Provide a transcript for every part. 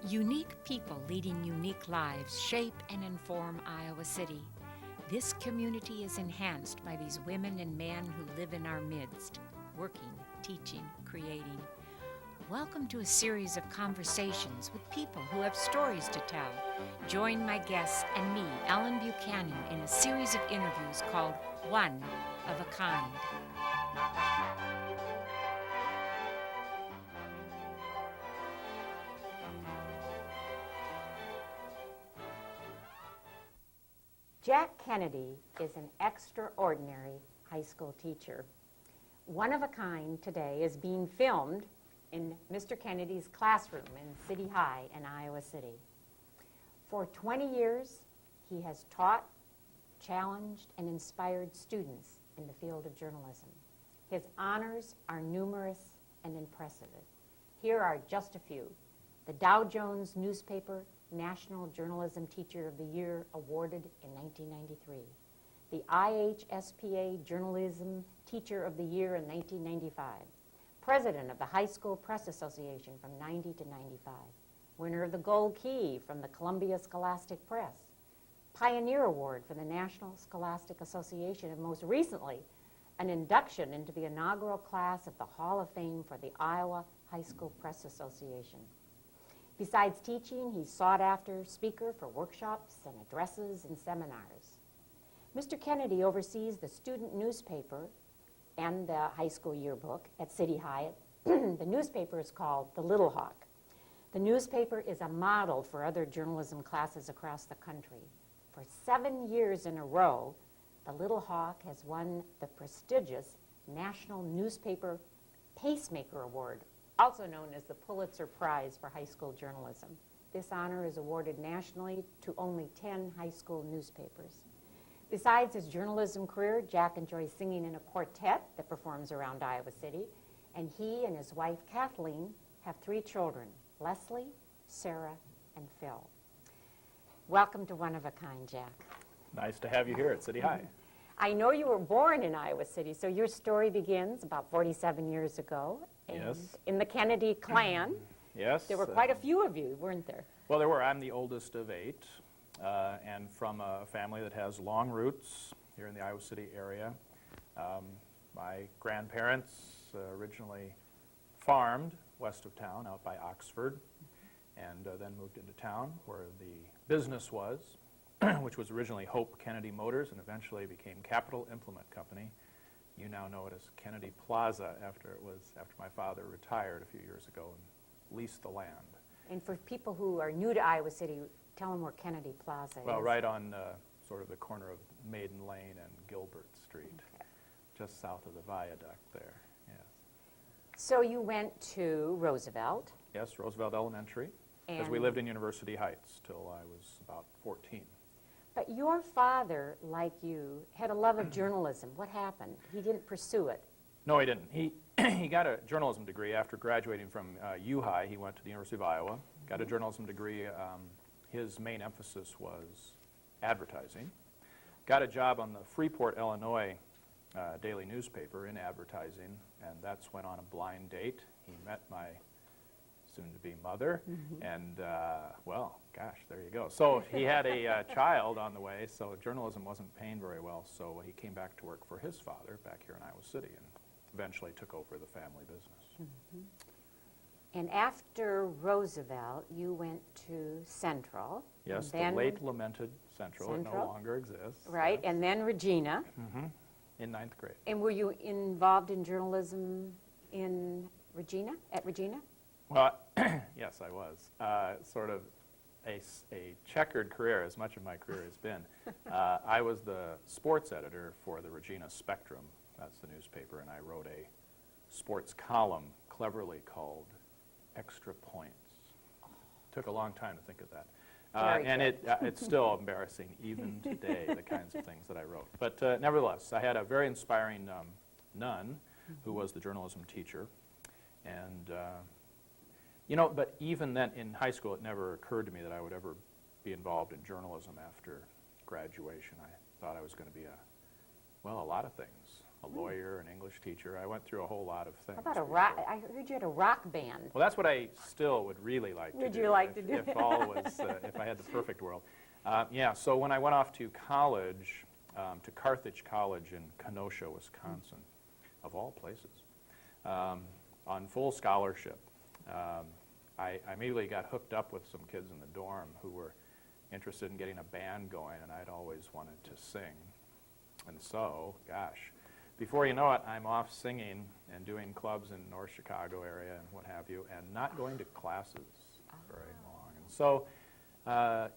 Unique people leading unique lives shape and inform Iowa City. This community is enhanced by these women and men who live in our midst, working, teaching, creating. Welcome to a series of conversations with people who have stories to tell. Join my guests and me, Ellen Buchanan, in a series of interviews called One of a Kind. Jack Kennedy is an extraordinary high school teacher. One of a Kind today is being filmed in Mr. Kennedy's classroom in City High in Iowa City. For 20 years, he has taught, challenged, and inspired students in the field of journalism. His honors are numerous and impressive. Here are just a few. The Dow Jones Newspaper National Journalism Teacher of the Year awarded in 1993. The IHSPA Journalism Teacher of the Year in 1995. President of the High School Press Association from 90 to 95. Winner of the Gold Key from the Columbia Scholastic Press. Pioneer Award for the National Scholastic Association, and most recently, an induction into the inaugural class of the Hall of Fame for the Iowa High School Press Association. Besides teaching, he's sought-after speaker for workshops and addresses and seminars. Mr. Kennedy oversees the student newspaper and the high school yearbook at City High. The newspaper is called The Little Hawk. The newspaper is a model for other journalism classes across the country. For 7 years in a row, The Little Hawk has won the prestigious National Newspaper Pacemaker Award, also known as the Pulitzer Prize for High School Journalism. This honor is awarded nationally to only 10 high school newspapers. Besides his journalism career, Jack enjoys singing in a quartet that performs around Iowa City, and he and his wife Kathleen have 3 children, Leslie, Sarah, and Phil. Welcome to One of a Kind, Jack. Nice to have you here at City High. I know you were born in Iowa City, so your story begins about 47 years ago. Yes. In the Kennedy clan. Yes. There were quite a few of you, weren't there? Well, there were. I'm the oldest of 8, and from a family that has long roots here in the Iowa City area. My grandparents originally farmed west of town out by Oxford, and then moved into town where the business was, which was originally Hope Kennedy Motors and eventually became Capital Implement Company. You now know it as Kennedy Plaza after my father retired a few years ago and leased the land. And for people who are new to Iowa City, tell them where Kennedy Plaza is. Well, right on sort of the corner of Maiden Lane and Gilbert Street, just south of the viaduct there, yes. So you went to Roosevelt. Yes, Roosevelt Elementary, because we lived in University Heights till I was about 14. But your father, like you, had a love of journalism. What happened? He didn't pursue it. No, he didn't. He got a journalism degree after graduating from U-High. He went to the University of Iowa, got a journalism degree. His main emphasis was advertising. Got a job on the Freeport, Illinois daily newspaper in advertising, and that's went on a blind date. He met my soon-to-be mother, and well, gosh, there you go. So he had a child on the way, so journalism wasn't paying very well, so he came back to work for his father back here in Iowa City and eventually took over the family business. And after Roosevelt, you went to Central. Yes, the late lamented Central. It no longer exists. Right, yes. And then Regina. In 9th grade. And were you involved in journalism in Regina, at Regina? Well, yes, I was. Sort of a checkered career, as much of my career has been. I was the sports editor for the Regina Spectrum. That's the newspaper, and I wrote a sports column cleverly called Extra Points. Took a long time to think of that. And it's still embarrassing, even today, the kinds of things that I wrote. But nevertheless, I had a very inspiring nun who was the journalism teacher. And but even then in high school, it never occurred to me that I would ever be involved in journalism after graduation. I thought I was going to be a lot of things. a lawyer, an English teacher. I went through a whole lot of things. How about a before. rock? I heard you had a rock band. Well, that's what I still would really like to do. Would you like to do if it? all was, if I had the perfect world. Yeah, so when I went off to college, to Carthage College in Kenosha, Wisconsin, of all places, on full scholarship, I immediately got hooked up with some kids in the dorm who were interested in getting a band going, and I'd always wanted to sing. And so, gosh, before you know it, I'm off singing and doing clubs in North Chicago area and what have you, and not going to classes very long. And so,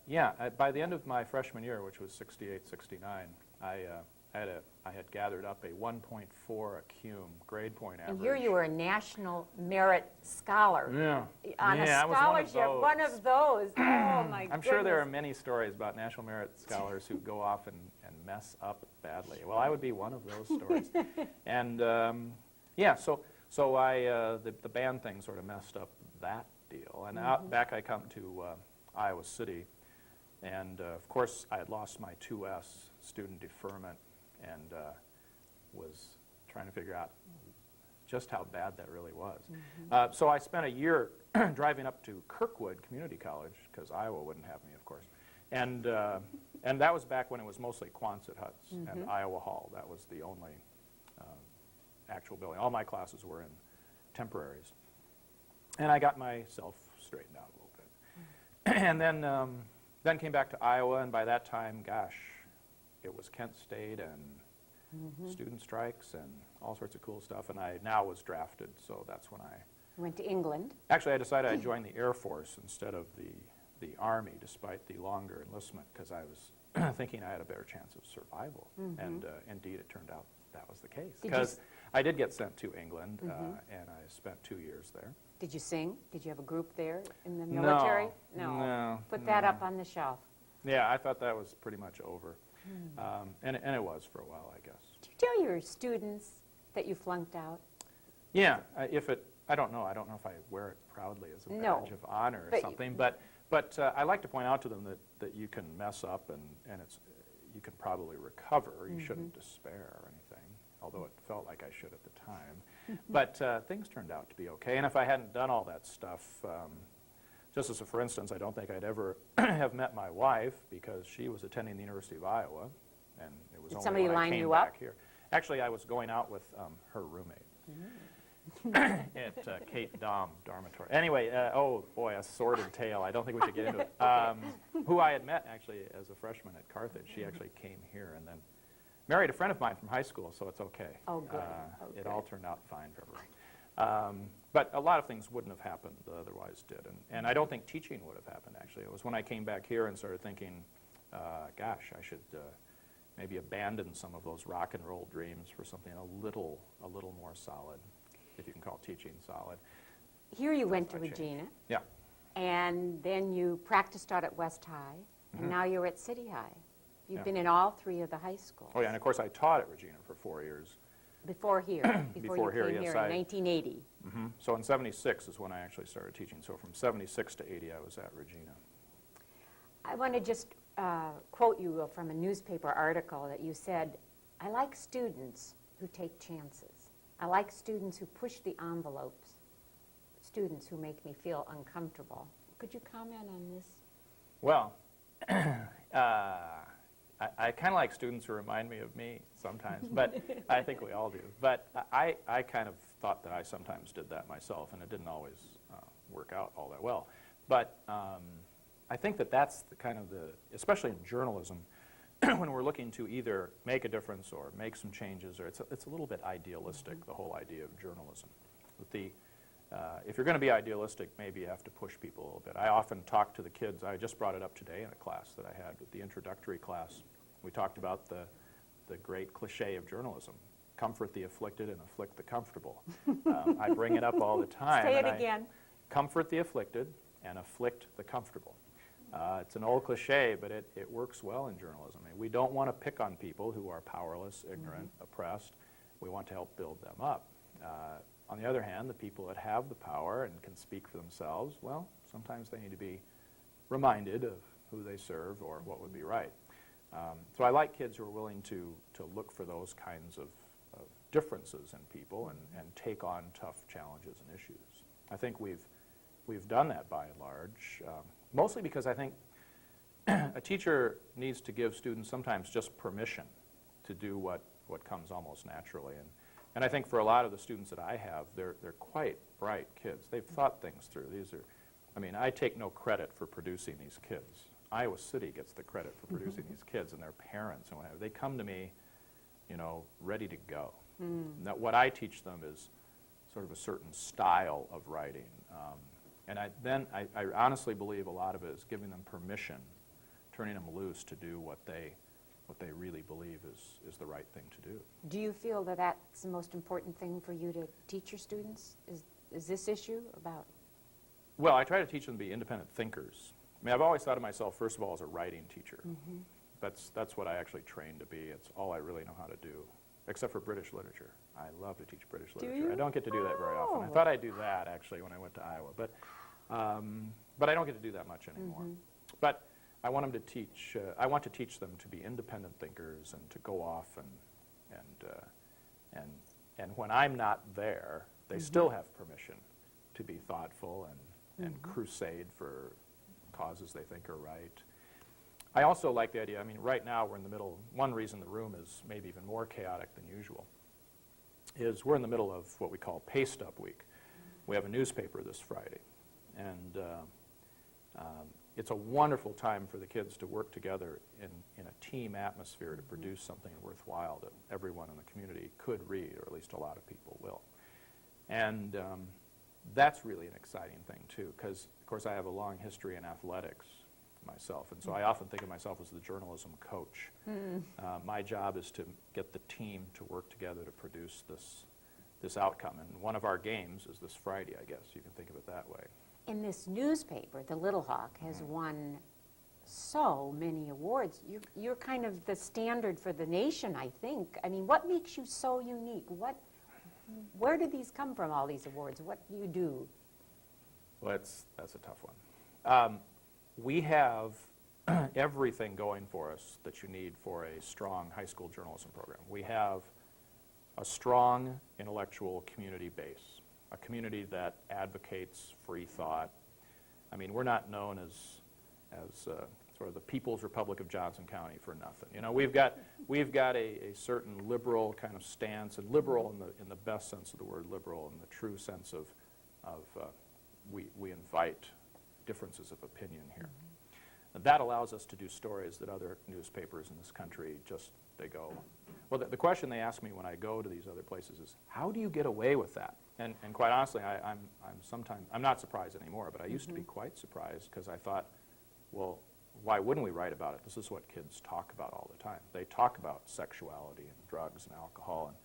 yeah, by the end of my freshman year, which was 68, 69, I had gathered up a 1.4 ACUME grade point average. And here you were a National Merit Scholar. Yeah. On Yeah, I a was scholarship, one of those. Oh, my goodness. I'm sure there are many stories about National Merit Scholars who go off and mess up badly. Well, I would be one of those stories. And yeah, so the band thing sort of messed up that deal. And back I come to Iowa City, and of course I had lost my 2S, student deferment, and was trying to figure out just how bad that really was. So I spent a year driving up to Kirkwood Community College, because Iowa wouldn't have me, of course. And that was back when it was mostly Quonset huts and Iowa Hall. That was the only actual building. All my classes were in temporaries. And I got myself straightened out a little bit. And then came back to Iowa, and by that time, gosh, it was Kent State and student strikes and all sorts of cool stuff. And I now was drafted, so that's when I Went to England. actually I decided I'd join the Air Force instead of the Army, despite the longer enlistment, because I was thinking I had a better chance of survival. And indeed, it turned out that was the case. Did you Because I did get sent to England, and I spent 2 years there. Did you sing? Did you have a group there in the military? No. Put that up on the shelf. Yeah, I thought that was pretty much over. And it was for a while, I guess. Do you tell your students that you flunked out? Yeah, I don't know. I don't know if I wear it proudly as a No, badge of honor or but something, but I like to point out to them that you can mess up and you can probably recover. You shouldn't despair or anything, although it felt like I should at the time. But things turned out to be okay. And if I hadn't done all that stuff, just as a for instance, I don't think I'd ever have met my wife, because she was attending the University of Iowa, and it was Did only somebody when I line came you back up? here. Actually, I was going out with her roommate. At Kate Dormitory. Anyway, oh boy, a sordid tale. I don't think we should get into it. Who I had met actually as a freshman at Carthage. She actually came here and then married a friend of mine from high school, so it's okay. Oh, good. It all turned out fine for everyone. But a lot of things wouldn't have happened that otherwise did. And I don't think teaching would have happened, actually. It was when I came back here and started thinking, gosh, I should maybe abandon some of those rock and roll dreams for something a little more solid, if you can call teaching solid. Here you went to my change. Regina, Yeah. and then you practiced out at West High, and now you're at City High. You've Yeah. been in all three of the high schools. Oh yeah, and of course I taught at Regina for 4 years. Before here, before Before you here, came yes, here in I- 1980. So in 76 is when I actually started teaching. So from 76 to 80 I was at Regina. I want to just quote you from a newspaper article that you said, I like students who take chances. I like students who push the envelopes, students who make me feel uncomfortable. Could you comment on this? Well, I kind of like students who remind me of me sometimes, but I think we all do. But I kind of thought that I sometimes did that myself, and it didn't always work out all that well. But I think that that's the kind of especially in journalism, when we're looking to either make a difference or make some changes, or it's a little bit idealistic, the whole idea of journalism. With if you're going to be idealistic, maybe you have to push people a little bit. I often talk to the kids. I just brought it up today in a class that I had with the introductory class. We talked about the great cliche of journalism: comfort the afflicted and afflict the comfortable. I bring it up all the time. Say it and again. Comfort the afflicted and afflict the comfortable. It's an old cliche, but it works well in journalism. I mean, we don't want to pick on people who are powerless, ignorant, oppressed. We want to help build them up. On the other hand, the people that have the power and can speak for themselves, well, sometimes they need to be reminded of who they serve or what would be right. So I like kids who are willing to look for those kinds of differences in people and take on tough challenges and issues. I think we've done that by and large, mostly because I think a teacher needs to give students sometimes just permission to do what comes almost naturally. And I think for a lot of the students that I have, they're quite bright kids. They've thought things through. I take no credit for producing these kids. Iowa City gets the credit for producing these kids and their parents and whatever. They come to me, ready to go. Now, what I teach them is sort of a certain style of writing. And I honestly believe a lot of it is giving them permission, turning them loose to do what they really believe is the right thing to do. Do you feel that that's the most important thing for you to teach your students? Is this issue about? Well, I try to teach them to be independent thinkers. I've always thought of myself, first of all, as a writing teacher. That's what I actually trained to be. It's all I really know how to do, except for British literature. I love to teach British literature. You? I don't get to do that very often. I Oh. thought I'd do that, actually, when I went to Iowa. But I don't get to do that much anymore. But I want them to teach. I want to teach them to be independent thinkers and to go off and when I'm not there, they still have permission to be thoughtful and crusade for causes they think are right. I also like the idea. Right now we're in the middle. One reason the room is maybe even more chaotic than usual is we're in the middle of what we call Paste Up Week. We have a newspaper this Friday, and it's a wonderful time for the kids to work together in a team atmosphere to produce something worthwhile that everyone in the community could read, or at least a lot of people will. And that's really an exciting thing, too, because, of course, I have a long history in athletics myself, and so I often think of myself as the journalism coach. My job is to get the team to work together to produce this outcome, and one of our games is this Friday, I guess. You can think of it that way. In this newspaper, the Little Hawk has won so many awards. You're kind of the standard for the nation, I think. What makes you so unique? Where do these come from, all these awards? What do you do? Well, that's a tough one. We have everything going for us that you need for a strong high school journalism program. We have a strong intellectual community base, a community that advocates free thought. We're not known as sort of the People's Republic of Johnson County for nothing. We've got a certain liberal kind of stance, and liberal in the best sense of the word liberal, in the true sense of we invite differences of opinion here. And that allows us to do stories that other newspapers in this country they go. Well, the question they ask me when I go to these other places is, how do you get away with that? And quite honestly, I'm not surprised anymore, but I used to be quite surprised, because I thought, well, why wouldn't we write about it? This is what kids talk about all the time. They talk about sexuality and drugs and alcohol and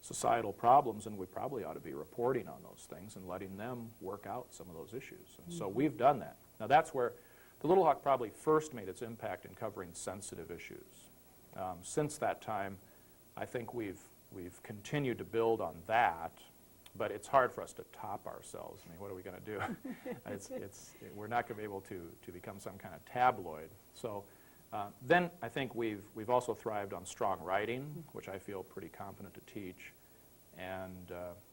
societal problems, and we probably ought to be reporting on those things and letting them work out some of those issues. And so we've done that. Now, that's where the Little Hawk probably first made its impact in covering sensitive issues. Since that time, I think we've continued to build on that, but it's hard for us to top ourselves. What are we going to do? We're not going to be able to become some kind of tabloid. So then I think we've also thrived on strong writing, which I feel pretty confident to teach, and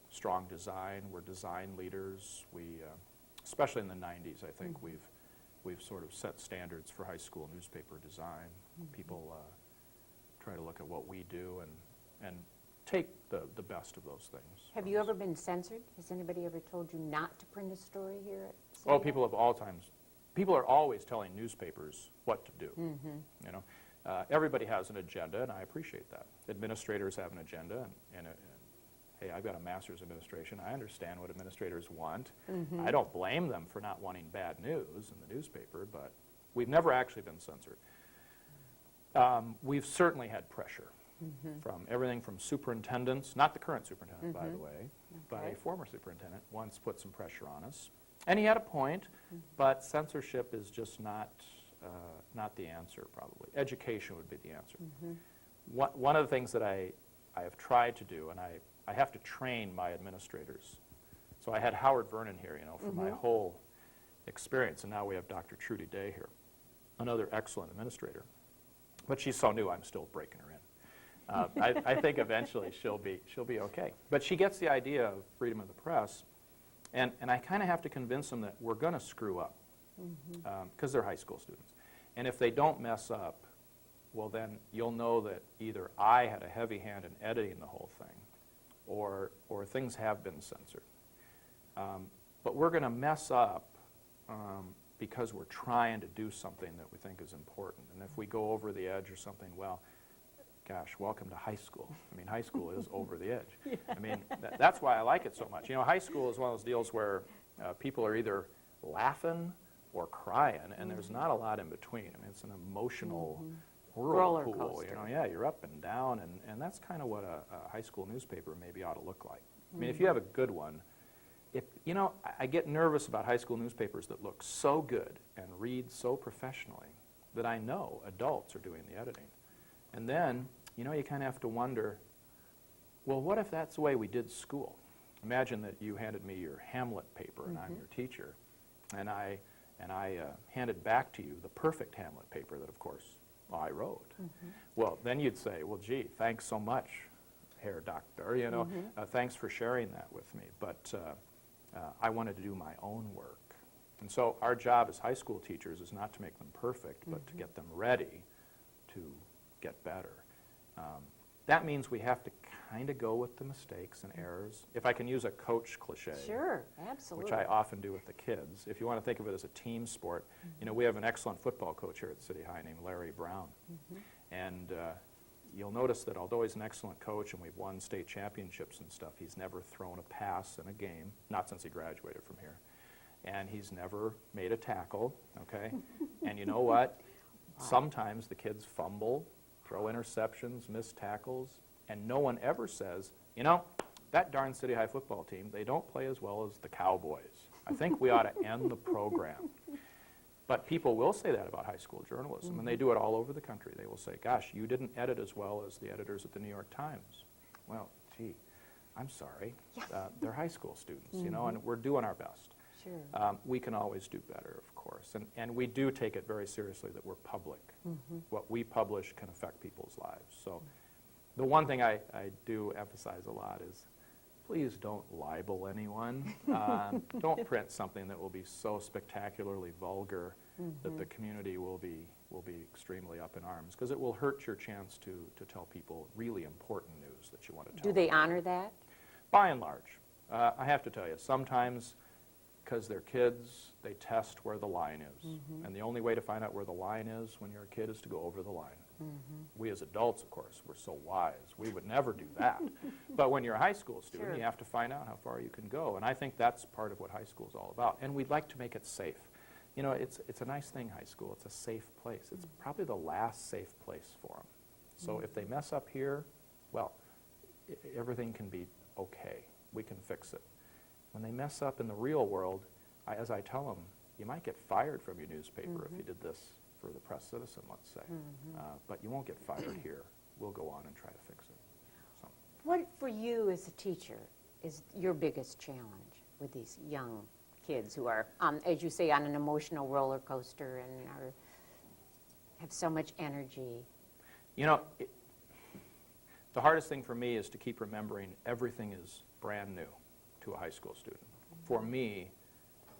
strong design. We're design leaders. Especially in the 90s, I think we've sort of set standards for high school newspaper design. People try to look at what we do and take the best of those things. Have you ever been censored? Has anybody ever told you not to print a story here at City Oh, Hall? people of all times. People are always telling newspapers what to do. Everybody has an agenda, and I appreciate that. Administrators have an agenda, and hey, I've got a master's in administration. I understand what administrators want. I don't blame them for not wanting bad news in the newspaper, but we've never actually been censored. We've certainly had pressure from everything from superintendents, not the current superintendent, by the way, but a former superintendent once put some pressure on us. And he had a point, but censorship is just not the answer, probably. Education would be the answer. One of the things that I have tried to do, and I have to train my administrators. So I had Howard Vernon here, for my whole experience, and now we have Dr. Trudy Day here, another excellent administrator. But she's so new, I'm still breaking her in. I think eventually she'll be okay. But she gets the idea of freedom of the press, and I kind of have to convince them that we're going to screw up, because they're high school students. And if they don't mess up, well then you'll know that either I had a heavy hand in editing the whole thing, or things have been censored. But we're going to mess up because we're trying to do something that we think is important. And if we go over the edge or something, well, gosh, welcome to high school. I mean, high school is over the edge. Yeah. I mean, that's why I like it so much. You know, high school is one of those deals where people are either laughing or crying, and there's not a lot in between. I mean, it's an emotional roller whirlpool. coaster. You know, yeah, you're up and down, and that's kind of what a high school newspaper maybe ought to look like. I mean, if you have a good one, you know, I get nervous about high school newspapers that look so good and read so professionally that I know adults are doing the editing. And then, you know, you kind of have to wonder, well, what if that's the way we did school? Imagine that you handed me your Hamlet paper and I'm your teacher, and I handed back to you the perfect Hamlet paper that, of course, I wrote. Well, then you'd say, well, gee, thanks so much, Herr Doctor, you know, thanks for sharing that with me, but I wanted to do my own work. And so our job as high school teachers is not to make them perfect, but to get them ready to get better. That means we have to kind of go with the mistakes and errors. If I can use a coach cliche. Sure, absolutely. Which I often do with the kids. If you want to think of it as a team sport, you know, we have an excellent football coach here at City High named Larry Brown. And you'll notice that although he's an excellent coach and we've won state championships and stuff, he's never thrown a pass in a game, not since he graduated from here. And he's never made a tackle, okay? And you know what? Sometimes the kids fumble, throw interceptions, miss tackles, and no one ever says, you know, that darn City High football team, they don't play as well as the Cowboys. I think we ought to end the program. But people will say that about high school journalism, and they do it all over the country. They will say, gosh, you didn't edit as well as the editors at the New York Times. Well, gee, I'm sorry. They're high school students, you know, and we're doing our best. Sure. We can always do better, of course, and we do take it very seriously that we're public. What we publish can affect people's lives. So the one thing I do emphasize a lot is, please don't libel anyone. Don't print something that will be so spectacularly vulgar that the community will be extremely up in arms, because it will hurt your chance to tell people really important news that you want to tell Do they them. honor that? By and large. I have to tell you, sometimes, because they're kids, they test where the line is. And the only way to find out where the line is when you're a kid is to go over the line. We as adults, of course, we're so wise. We would never do that. But when you're a high school student, Sure. you have to find out how far you can go. And I think that's part of what high school is all about. And we'd like to make it safe. You know, it's a nice thing, high school. It's a safe place. It's probably the last safe place for them. So if they mess up here, well, everything can be okay. We can fix it. When they mess up in the real world, as I tell them, you might get fired from your newspaper if you did this for the Press Citizen, let's say. But you won't get fired here. We'll go on and try to fix it. So. What, for you as a teacher, is your biggest challenge with these young kids who are, as you say, on an emotional roller coaster and have so much energy? You know, the hardest thing for me is to keep remembering everything is brand new to a high school student. For me,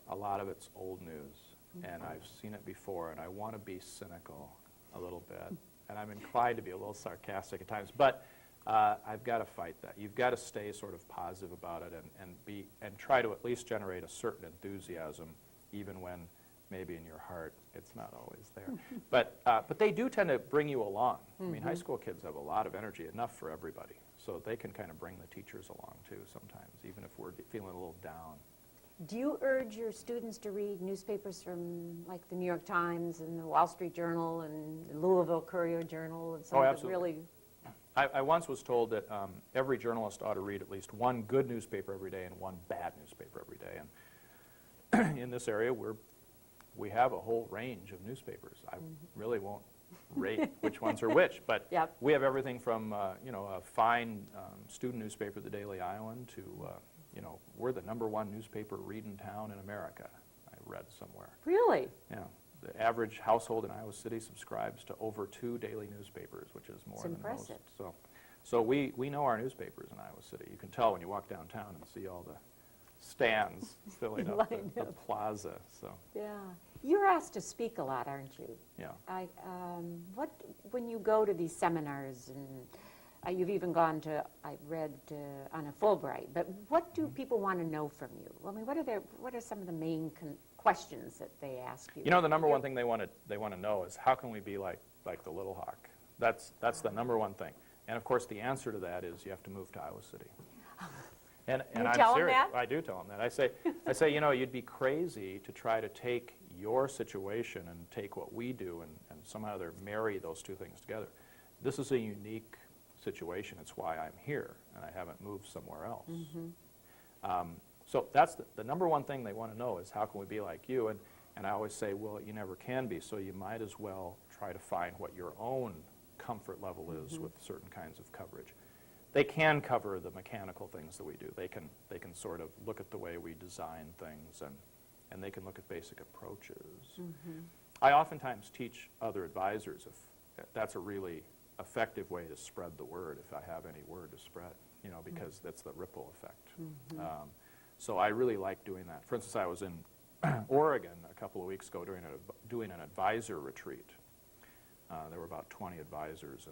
a lot of it's old news, and I've seen it before, and I want to be cynical a little bit, and I'm inclined to be a little sarcastic at times, but I've got to fight that. You've got to stay sort of positive about it and try to at least generate a certain enthusiasm, even when maybe in your heart it's not always there. But they do tend to bring you along. I mean, high school kids have a lot of energy, enough for everybody, so they can kind of bring the teachers along too sometimes, even if we're feeling a little down. Do you urge your students to read newspapers from, like, the New York Times and the Wall Street Journal and the Louisville Courier-Journal and some Oh, of the absolutely. really... I once was told that every journalist ought to read at least one good newspaper every day and one bad newspaper every day. And in this area, we have a whole range of newspapers. I really won't rate which ones are which, but Yep. we have everything from you know, a fine student newspaper, the Daily Iowan, to you know, we're the #1 newspaper read in town in America, I read somewhere. Really? Yeah. The average household in Iowa City subscribes to over 2 daily newspapers, which is more It's than impressive. most. So So we know our newspapers in Iowa City. You can tell when you walk downtown and see all the stands filling up Lined the up. plaza. So, Yeah. You're asked to speak a lot, aren't you? yeah. When you go to these seminars, and you've even gone to, I read on a Fulbright, but what do people want to know from you? I mean, what are some of the main questions that they ask you? You know, the number one thing they want to know is how can we be like the Little Hawk? That's the number one thing. And of course, the answer to that is you have to move to Iowa City. And You I'm tell 'em serious. that? I do tell them that. I say, you know, you'd be crazy to try to take your situation and take what we do and somehow or other marry those two things together. This is a unique situation. It's why I'm here, and I haven't moved somewhere else. So that's the number one thing they want to know is how can we be like you? And I always say, well, you never can be, so you might as well try to find what your own comfort level is with certain kinds of coverage. They can cover the mechanical things that we do. They can sort of look at the way we design things, and they can look at basic approaches. I oftentimes teach other advisors if that's a really effective way to spread the word, if I have any word to spread, you know, because that's the ripple effect. So I really like doing that. For instance, I was in Oregon a couple of weeks ago doing an advisor retreat. There were about 20 advisors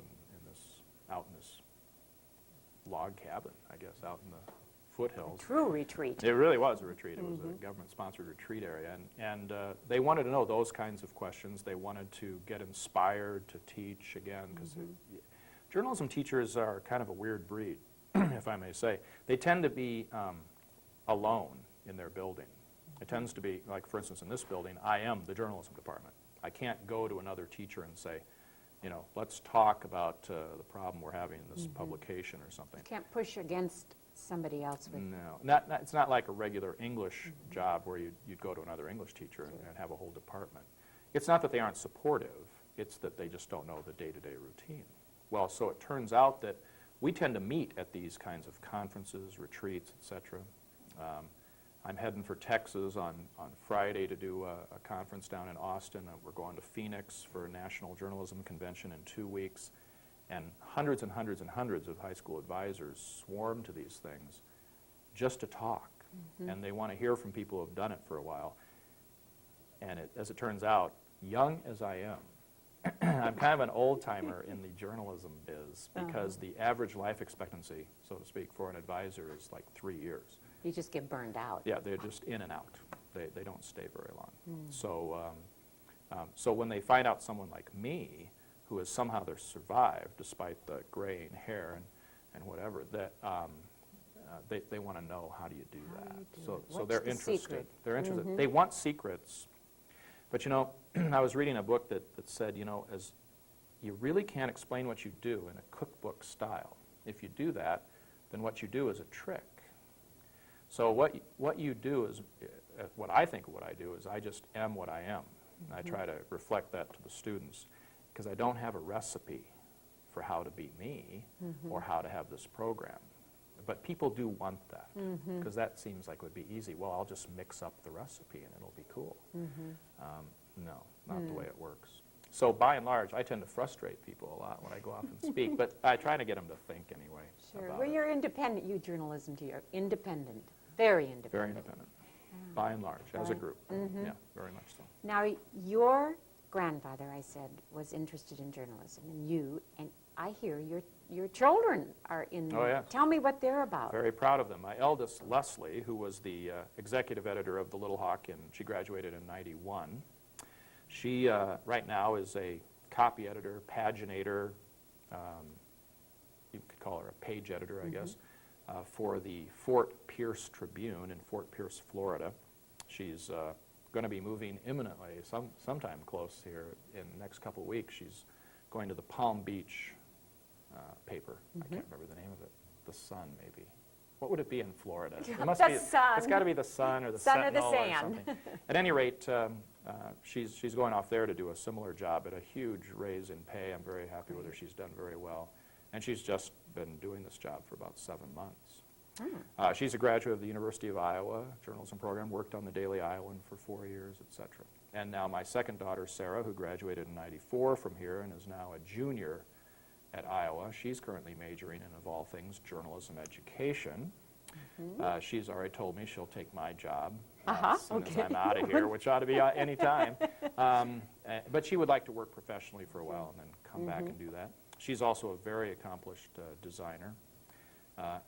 out in this log cabin, I guess, out in the foothills. True retreat. It really was a retreat. It was a government-sponsored retreat area, and they wanted to know those kinds of questions. They wanted to get inspired to teach again, because journalism teachers are kind of a weird breed, if I may say. They tend to be alone in their building. It tends to be, like for instance in this building, I am the journalism department. I can't go to another teacher and say, you know, let's talk about the problem we're having in this publication or something. Can't push against somebody else with. No, it's not like a regular English job where you'd go to another English teacher and have a whole department. It's not that they aren't supportive, it's that they just don't know the day-to-day routine. Well, so it turns out that we tend to meet at these kinds of conferences, retreats, etc. I'm heading for Texas on Friday to do a conference down in Austin. We're going to Phoenix for a National Journalism Convention in 2 weeks. And hundreds and hundreds and hundreds of high school advisors swarm to these things just to talk. And they want to hear from people who have done it for a while. And as it turns out, young as I am, I'm kind of an old-timer in the journalism biz because the average life expectancy, so to speak, for an advisor is like 3 years. You just get burned out. Yeah, they're just in and out. They don't stay very long. So when they find out someone like me, who has somehow survived despite the graying hair and whatever, that they want to know how do you do that. So they're interested. Secret? They're interested. They want secrets. But you know, I was reading a book that said, you know, as you really can't explain what you do in a cookbook style. If you do that, then what you do is a trick. So what you do is, what I think of what I do is I just am what I am. And I try to reflect that to the students because I don't have a recipe for how to be me or how to have this program. But people do want that because that seems like it would be easy. Well, I'll just mix up the recipe and it'll be cool. No, not the way it works. So by and large, I tend to frustrate people a lot when I go off and speak, but I try to get them to think anyway. Sure. About Well, it. you're independent. You journalism to your independent, very independent. Very independent, by and large, as a group. Yeah, very much so. Now, your grandfather, I said, was interested in journalism, and I hear your children are in. Oh, yes. Tell me what they're about. Very proud of them. My eldest, Leslie, who was the executive editor of The Little Hawk, and she graduated in '91. She, right now, is a copy editor, paginator, you could call her a page editor, I guess, for the Fort Pierce Tribune in Fort Pierce, Florida. She's going to be moving imminently, sometime close here in the next couple of weeks. She's going to the Palm Beach paper. I can't remember the name of it. The Sun, maybe. What would it be in Florida? It must The be, Sun. It's got to be the Sun or the Sun or the Sentinel Sand. something. At any rate, she's going off there to do a similar job at a huge raise in pay. I'm very happy with her. She's done very well. And she's just been doing this job for about 7 months. She's a graduate of the University of Iowa journalism program, worked on the Daily Iowan for 4 years, etc. And now my second daughter, Sarah, who graduated in '94 from here and is now a junior at Iowa. She's currently majoring in, of all things, journalism education. She's already told me she'll take my job as soon as I'm out of here, which ought to be any time. But she would like to work professionally for a while and then come back and do that. She's also a very accomplished designer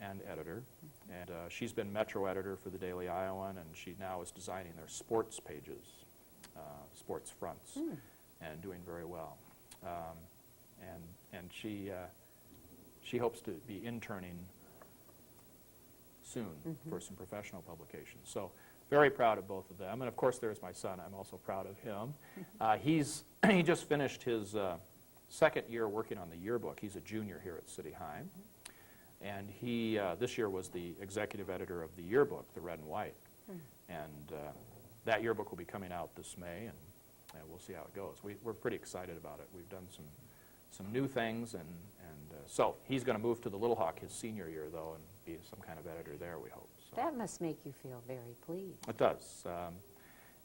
and editor. And she's been Metro editor for the Daily Iowan, and she now is designing their sports pages, sports fronts, and doing very well. And she hopes to be interning soon for some professional publications. So very proud of both of them. And of course, there's my son. I'm also proud of him. He just finished his second year working on the yearbook. He's a junior here at City High. And he, this year, was the executive editor of the yearbook, the Red and White. And that yearbook will be coming out this May, and we'll see how it goes. We're pretty excited about it. We've done some new things, and so he's going to move to the Little Hawk his senior year, though, and be some kind of editor there, we hope. So. That must make you feel very pleased. It does.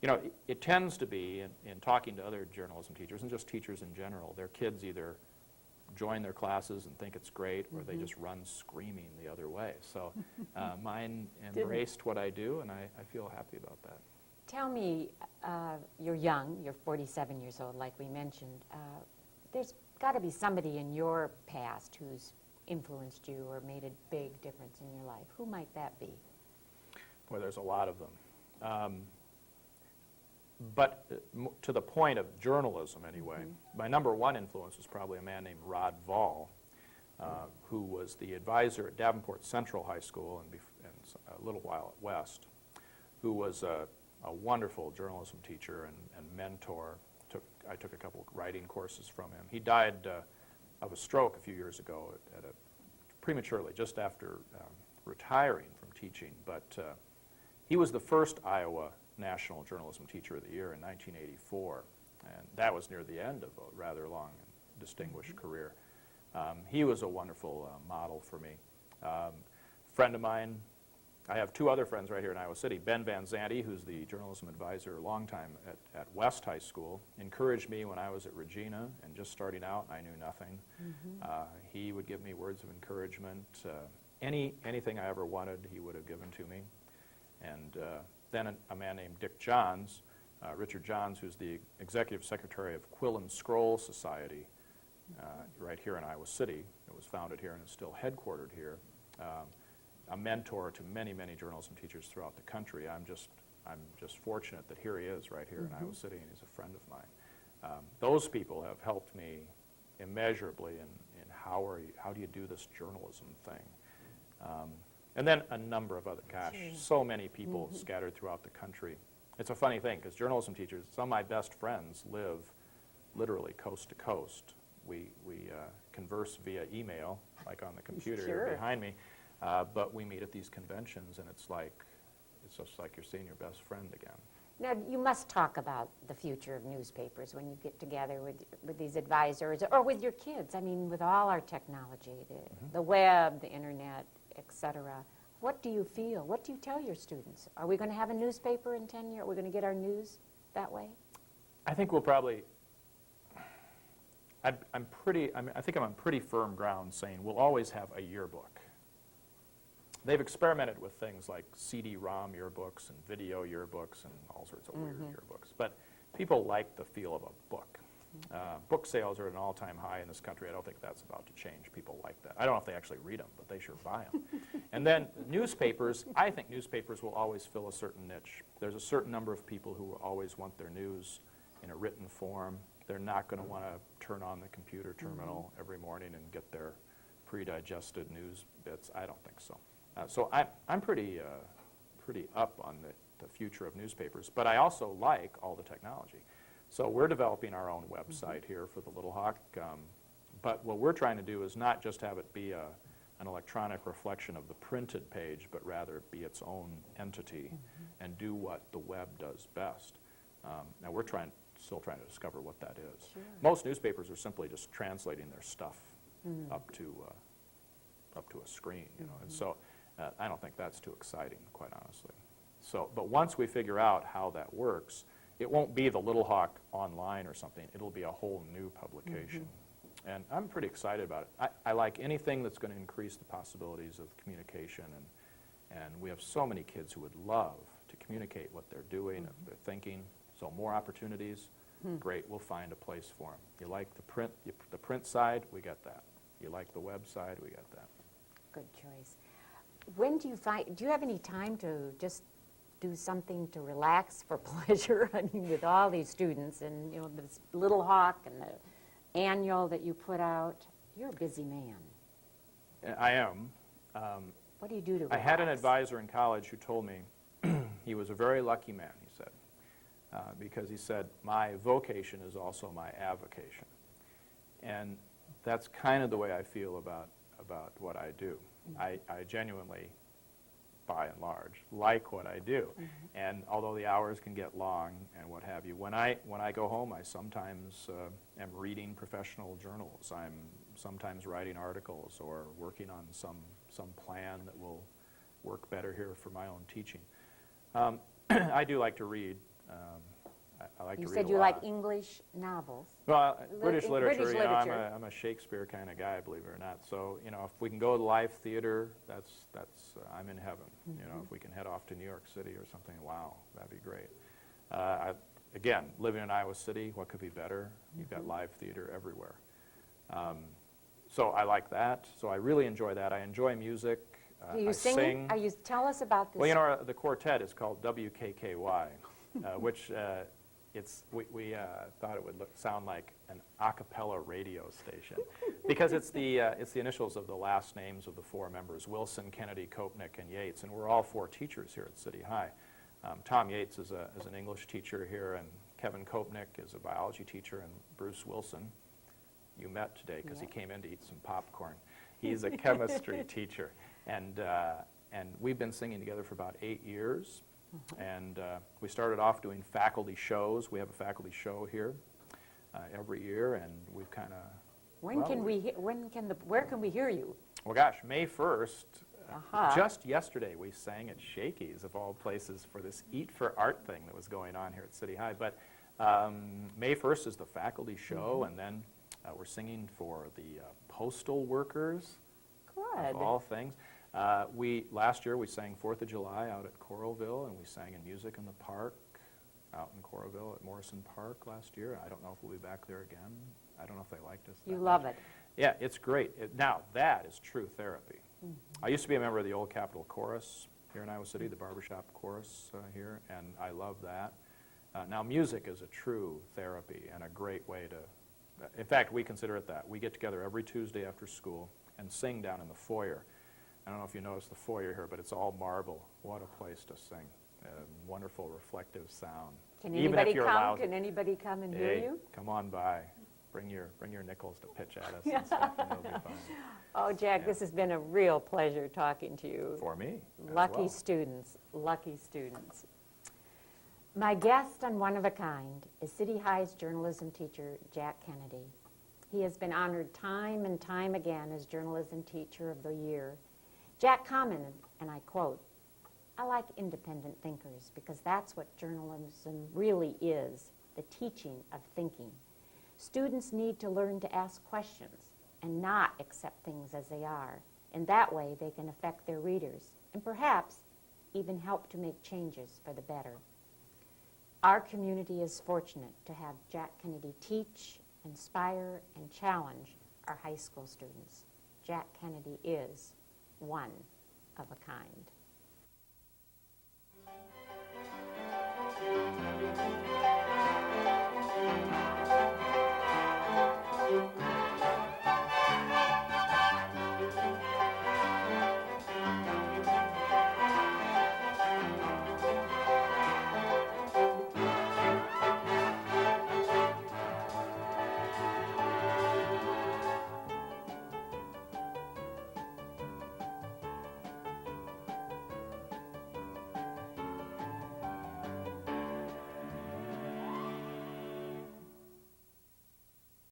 You know, it tends to be, in talking to other journalism teachers, and just teachers in general, their kids either join their classes and think it's great, or they just run screaming the other way. So mine embraced what I do, and I feel happy about that. Tell me, you're young, you're 47 years old, like we mentioned. There's got to be somebody in your past who's influenced you or made a big difference in your life. Who might that be? Boy, there's a lot of them. But to the point of journalism, anyway, my number one influence was probably a man named Rod Vall, who was the advisor at Davenport Central High School and a little while at West, who was a wonderful journalism teacher and mentor. I took a couple writing courses from him. He died of a stroke a few years ago prematurely, just after retiring from teaching. But he was the first Iowa National Journalism Teacher of the Year in 1984, and that was near the end of a rather long and distinguished career. He was a wonderful model for me. Friend of mine, I have two other friends right here in Iowa City. Ben Van Zandt, who's the journalism advisor a long time at West High School, encouraged me when I was at Regina and just starting out, I knew nothing. He would give me words of encouragement. Anything I ever wanted, he would have given to me. And then a man named Dick Johns, Richard Johns, who's the executive secretary of Quill and Scroll Society right here in Iowa City. It was founded here and is still headquartered here. A mentor to many, many journalism teachers throughout the country. I'm just fortunate that here he is right here in Iowa City, and he's a friend of mine. Those people have helped me immeasurably in how do you do this journalism thing. And then a number of other, so many people scattered throughout the country. It's a funny thing, because journalism teachers, some of my best friends live literally coast to coast. We converse via email, like on the computer here behind me, but we meet at these conventions, and it's just like you're seeing your best friend again. Now, you must talk about the future of newspapers when you get together with these advisors, or with your kids. I mean, with all our technology, the web, the internet, etc. What do you feel? What do you tell your students? Are we going to have a newspaper in 10 years? Are we going to get our news that way? I think we'll probably, I think I'm on pretty firm ground saying we'll always have a yearbook. They've experimented with things like CD-ROM yearbooks and video yearbooks and all sorts of weird yearbooks, but people like the feel of a book. Book sales are at an all-time high in this country. I don't think that's about to change. People like that. I don't know if they actually read them, but they sure buy them. And then newspapers, I think newspapers will always fill a certain niche. There's a certain number of people who will always want their news in a written form. They're not going to want to turn on the computer terminal every morning and get their pre-digested news bits. I don't think so. So I'm pretty up on the future of newspapers, but I also like all the technology. So we're developing our own website here for the Little Hawk, but what we're trying to do is not just have it be an electronic reflection of the printed page, but rather be its own entity and do what the web does best. Now we're still trying to discover what that is. Sure. Most newspapers are simply just translating their stuff up to a screen, you know, and so I don't think that's too exciting, quite honestly. So, but once we figure out how that works, it won't be the Little Hawk online or something. It'll be a whole new publication. And I'm pretty excited about it. I like anything that's going to increase the possibilities of communication, and we have so many kids who would love to communicate what they're doing, they're thinking, so more opportunities, great, we'll find a place for them. You like the print side, we got that. You like the web side, we got that. Good choice. When do you have any time to just do something to relax for pleasure? I mean, with all these students and, you know, this Little Hawk and the annual that you put out, you're a busy man. I am. What do you do to relax? I had an advisor in college who told me he was a very lucky man, he said, because he said, my vocation is also my avocation. And that's kind of the way I feel about what I do. I genuinely, by and large, like what I do. And although the hours can get long and what have you, when I go home, I sometimes am reading professional journals. I'm sometimes writing articles or working on some plan that will work better here for my own teaching. I do like to read. I like to read a lot. You said you like English novels. Well, British literature, British you know, literature. I'm a Shakespeare kind of guy, believe it or not. So, you know, if we can go to live theater, that's I'm in heaven. You know, if we can head off to New York City or something, wow, that'd be great. Again, living in Iowa City, what could be better? You've got live theater everywhere. So I like that. So I really enjoy that. I enjoy music. Do you I sing? Tell us about this. Well, you know, the quartet is called WKKY, which we thought it would sound like an a cappella radio station because it's the initials of the last names of the four members: Wilson, Kennedy, Kopnick, and Yates, and we're all four teachers here at City High. Tom Yates is an English teacher here, and Kevin Kopnick is a biology teacher, and Bruce Wilson, you met today because he came in to eat some popcorn. He's a chemistry teacher, and we've been singing together for about 8 years. And we started off doing faculty shows. We have a faculty show here every year, and we've kind of. Where can we hear you? Well, gosh, May 1st. Just yesterday, we sang at Shakey's, of all places, for this Eat for Art thing that was going on here at City High. But May 1st is the faculty show, and then we're singing for the postal workers. Good. Of all things. Last year we sang 4th of July out at Coralville, and we sang in Music in the Park out in Coralville at Morrison Park last year. I don't know if we'll be back there again. I don't know if they liked us. You love it. Yeah, it's great. Now, that is true therapy. I used to be a member of the Old Capitol Chorus here in Iowa City, the barbershop chorus here, and I love that. Now, music is a true therapy and a great way to, in fact, we consider it that. We get together every Tuesday after school and sing down in the foyer. I don't know if you notice the foyer here, but it's all marble. What a place to sing. Wonderful reflective sound. Can Even anybody if you're come? loud. Can anybody come and hear Hey, you? come on by. Bring your nickels to pitch at us and stuff, and it'll be fun. Oh, Jack, Yeah. this has been a real pleasure talking to you. For me as Lucky well. students, lucky students. My guest on One of a Kind is City High's journalism teacher, Jack Kennedy. He has been honored time and time again as Journalism Teacher of the Year. Jack commented, and I quote, "I like independent thinkers because that's what journalism really is, the teaching of thinking. Students need to learn to ask questions and not accept things as they are. In that way, they can affect their readers and perhaps even help to make changes for the better." Our community is fortunate to have Jack Kennedy teach, inspire, and challenge our high school students. Jack Kennedy is one of a kind.